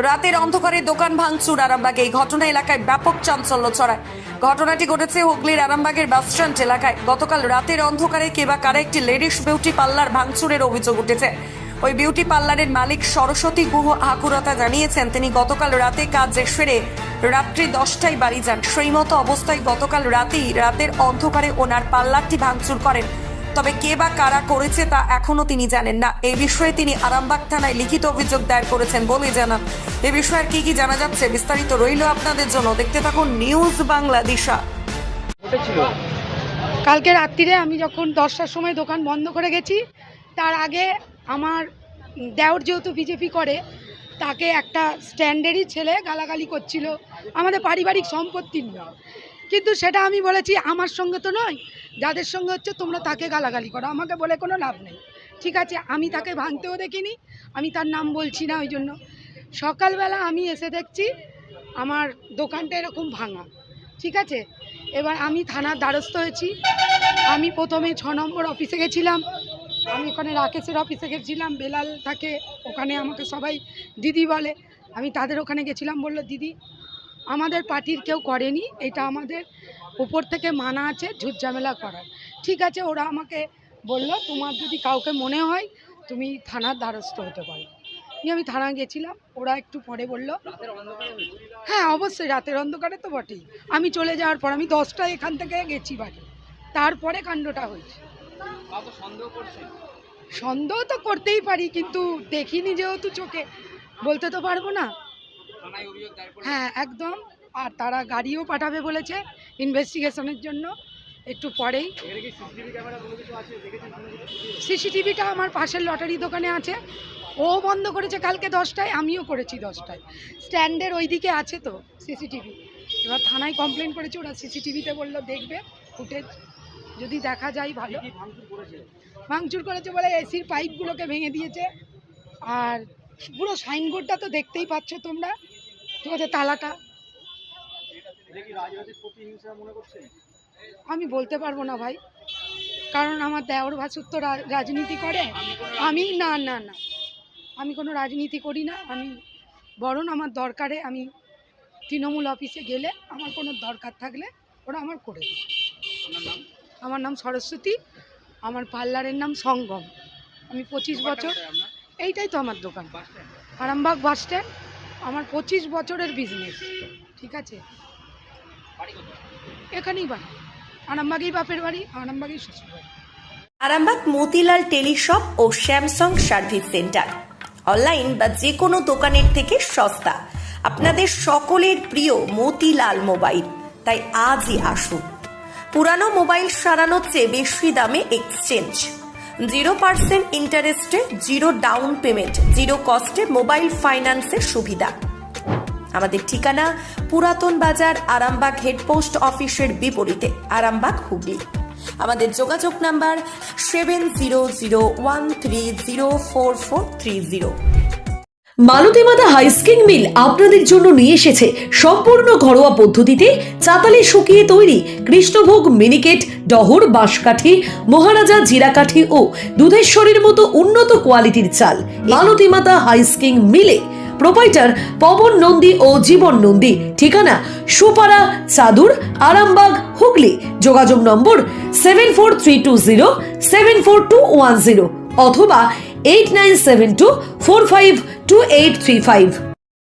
রাতের অন্ধকারে দোকান ভাঙচুর আরামবাগে। এই ঘটনা এলাকায় ব্যাপক চাঞ্চল্য ছড়ায়। ঘটনাটি ঘটেছে হুগলির আরামবাগের বাসস্ট্যান্ড এলাকায়। গতকাল রাতের অন্ধকারে কে বা কারা একটি লেডিস বিউটি পার্লার ভাঙচুরের অভিযোগ উঠেছে। ওই বিউটি পার্লারের মালিক সরস্বতী গুহ আকুরতা জানিয়েছেন, তিনি গতকাল রাতে কাজ সেরে রাত্রি 10টায় বাড়ি যান। সেই মতো অবস্থায় গতকাল রাতের অন্ধকারে ওনার পার্লারটি ভাঙচুর করেন। তবে কে বা কারা করেছে তা এখনো তিনি জানেন না। এই বিষয়ে তিনি আরামবাগ থানায় লিখিত অভিযোগ দায়ের করেছেন বলে জানান। এ বিষয়ে আর কি জানা যাচ্ছে বিস্তারিত রইল আপনাদের জন্য, দেখতে থাকুন নিউজ বাংলা দিশা। কালকে রাত্রিরে আমি যখন 10টার সময় দোকান বন্ধ করে গেছি, তার আগে আমার দেওর যেহেতু বিজেপি করে, তাকে একটা স্ট্যান্ডার্ডই ছেলে গালাগালি করছিল, আমাদের পারিবারিক সম্পত্তির নয়, কিন্তু সেটা আমি বলেছি আমার সঙ্গে তো নয়, যাদের সঙ্গে হচ্ছে তোমরা তাকে গালাগালি করো, আমাকে বলে কোনো লাভ নেই। ঠিক আছে, আমি তাকে ভাঙতেও দেখিনি, আমি তার নাম বলছি না। ওই জন্য সকালবেলা আমি এসে দেখছি আমার দোকানটা এরকম ভাঙা। ঠিক আছে, এবার আমি থানার দ্বারস্থ হয়েছি। আমি প্রথমে 6 নম্বর অফিসে গেছিলাম, আমি ওখানে রাকেশের অফিসে গেছিলাম, বেলাল থাকে ওখানে, আমাকে সবাই দিদি বলে। আমি তাদের ওখানে গেছিলাম, বললো দিদি আমাদের পার্টির কেউ করেনি, এটা আমাদের উপর থেকে মানা আছে ঝুটঝামেলা করার। ঠিক আছে, ওরা আমাকে বলল তোমার যদি কাউকে মনে হয় তুমি থানার দ্বারস্থ হতে পারো। আমি থানা গেছিলাম, ওরা একটু পরে বলল হ্যাঁ অবশ্যই রাতের অন্ধকারে তো বটেই। আমি চলে যাওয়ার পর আমি 10টায় এখান থেকে গেছি বাড়ি, তারপরে কাণ্ডটা হয়েছে। সন্দেহ তো করতেই পারি, কিন্তু দেখিনি যেহেতু চোখে, বলতে তো পারবো না। হ্যাঁ একদম, আর তারা গাড়িও পাঠাবে বলেছে ইনভেস্টিগেশনের জন্য একটু পরেই। সিসিটিভিটা আমার পাশের লটারি দোকানে আছে, ও বন্ধ করেছে কালকে 10টায়, আমিও করেছি 10টায়। স্ট্যান্ডের ওই দিকে আছে তো সিসিটিভি, এবার থানায় কমপ্লেন করেছে, ওরা সিসিটিভিতে বললো দেখবে ফুটেজ, যদি দেখা যায় ভালো। ভাঙচুর করেছে বলে এসির পাইপগুলোকে ভেঙে দিয়েছে, আর পুরো সাইনবোর্ডটা তো দেখতেই পাচ্ছ তোমরা, ঠিক আছে, তালাটা। আমি বলতে পারবো না ভাই, কারণ আমার দেওর ভাসুর তো রাজনীতি করে, আমি না না না আমি কোনো রাজনীতি করি না। আমি বরং আমার দরকারে আমি তৃণমূল অফিসে গেলে আমার কোনো দরকার থাকলে ওরা আমার করে দেয়। আমার নাম সরস্বতী, আমার পার্লারের নাম সঙ্গম। আমি 25 বছর, এইটাই তো আমার দোকান, আরামবাগ বাস স্ট্যান্ড, আমার 25 বছরের বিজনেস। ঠিক আছে, এখানেই বাড়ি, আরামবাগেই বাপের বাড়ি, আরামবাগেই শ্বশুর বাড়ি। আরামবাগ মতিলাল টেলিশপ ও স্যামসাং সার্ভিস সেন্টার, অনলাইন বা যে কোনো দোকানের থেকে সস্তা। আপনাদের সকলের প্রিয় মতিলাল মোবাইল, তাই আজই আসুন। পুরানো মোবাইল সারানোর চেয়ে বেশি দামে এক্সচেঞ্জ, 0% ইন্টারেস্টে, 0 ডাউন পেমেন্ট, 0 কস্টে মোবাইল ফাইন্যান্সের সুবিধা। আমাদের ঠিকানা পুরাতন বাজার, আরামবাগ হেডপোস্ট অফিসের বিপরীতে, আরামবাগ হুগলি। আমাদের যোগাযোগ নাম্বার 7001304430। মালতীমাতা হাইস্কিং মিল আপনাদের জন্য নিয়ে এসেছে সম্পূর্ণ ঘরোয়া পদ্ধতিতে চাতালে শুকিয়ে তৈরি কৃষ্ণভোগ মিনিকেট, ডহর, বাঁশকাঠি, মহারাজা জিরাকাঠি ও দুধেশ্বরীর মতো উন্নত কোয়ালিটির চাল। মালতীমাতা হাইস্কিং মিলে প্রোপাইটার পবন নন্দী ও জীবন নন্দী। ঠিকানা সুপারা, চাদুর, আরামবাগ, হুগলি। যোগাযোগ নম্বর 7432074210 অথবা 8972452835।